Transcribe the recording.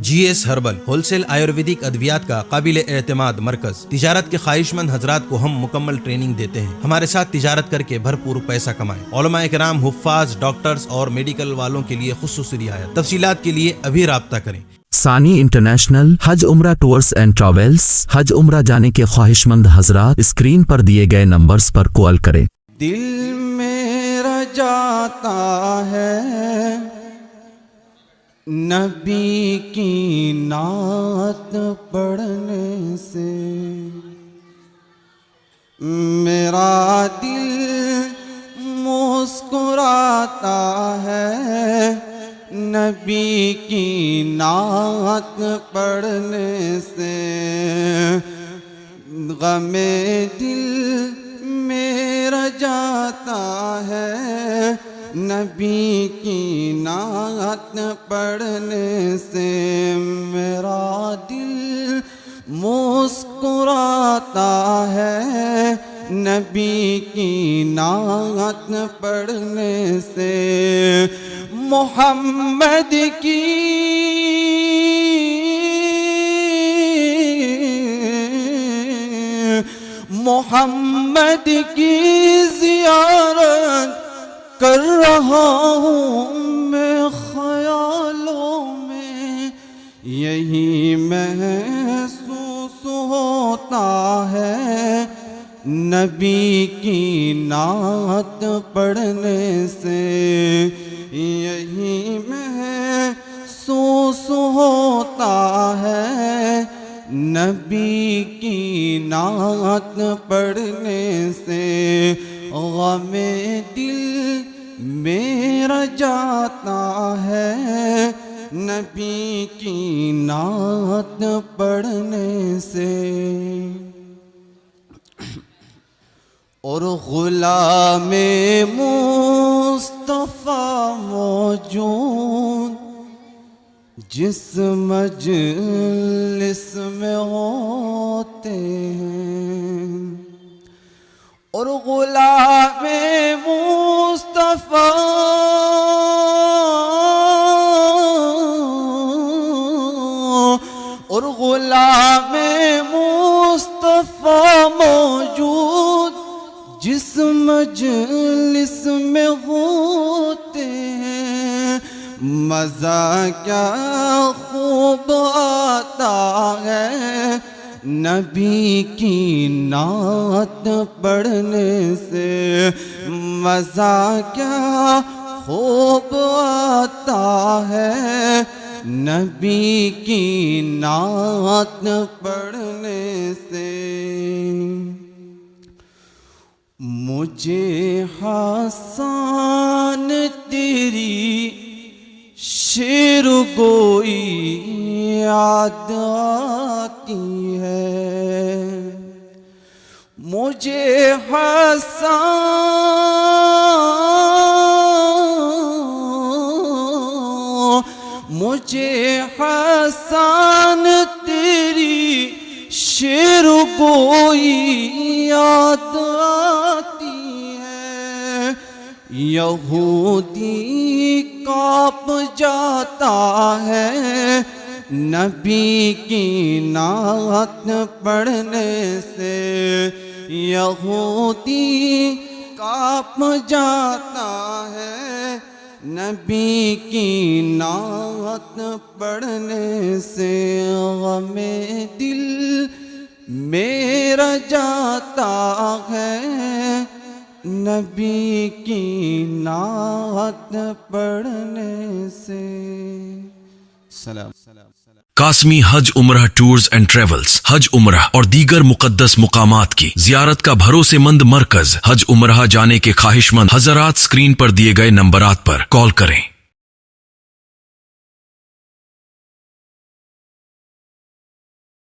جی S herbal wholesale Ayurvedic ادویات کا قابل اعتماد مرکز۔ تجارت کے خواہش مند حضرات کو ہم مکمل ٹریننگ دیتے ہیں۔ ہمارے ساتھ تجارت کر کے بھرپور پیسہ کمائیں۔ علماء کرام، حفاظ، ڈاکٹرز اور میڈیکل والوں کے لیے خصوصی رعایت۔ تفصیلات کے لیے ابھی رابطہ کریں۔ ثانی انٹرنیشنل حج عمرہ ٹورز اینڈ ٹریولز۔ حج عمرہ جانے کے خواہش مند حضرات اسکرین پر دیے گئے نمبرز پر کال کریں۔ دل میرا جاتا ہے نبی کی نعت پڑھنے سے، میرا دل مسکراتا ہے نبی کی نعت پڑھنے سے، غم دل میرا جاتا ہے نبی کی نعت پڑھنے سے، میرا دل مسکراتا ہے نبی کی نعت پڑھنے سے، محمد کی زیارت کر رہا ہوں میں خیالوں میں، یہی محسوس ہوتا ہے نبی کی نعت پڑھنے سے، یہی محسوس ہوتا ہے نبی کی نعت پڑھنے سے، غم دل میرا جاتا ہے نبی کی نعت پڑھنے سے، اور غلام مصطفیٰ موجود جس مجلس میں ہوتے ہیں، اور غلام مصطفیٰ موجود جس مجلس میں ہوتے ہیں، مزہ کیا خوب آتا ہے نبی کی نعت پڑھنے سے، مزہ کیا خوب آتا ہے نبی کی نعت پڑھنے سے، مجھے حسان تیری شعر گوئی یاد آتی ہے، مجھے حسان تیری شعر گوئی یاد آتی ہے، یہودی کانپ جاتا ہے نبی کی نعت پڑھنے سے، یہودی کانپ جاتا ہے نبی کی نعت پڑھنے سے، غم دل میرا جاتا ہے نبی کی نعت پڑھنے سے۔ سلام۔ قاسمی حج عمرہ ٹورز اینڈ ٹریولز حج عمرہ اور دیگر مقدس مقامات کی زیارت کا بھروسے مند مرکز۔ حج عمرہ جانے کے خواہش مند حضرات اسکرین پر دیے گئے نمبرات پر کال کریں۔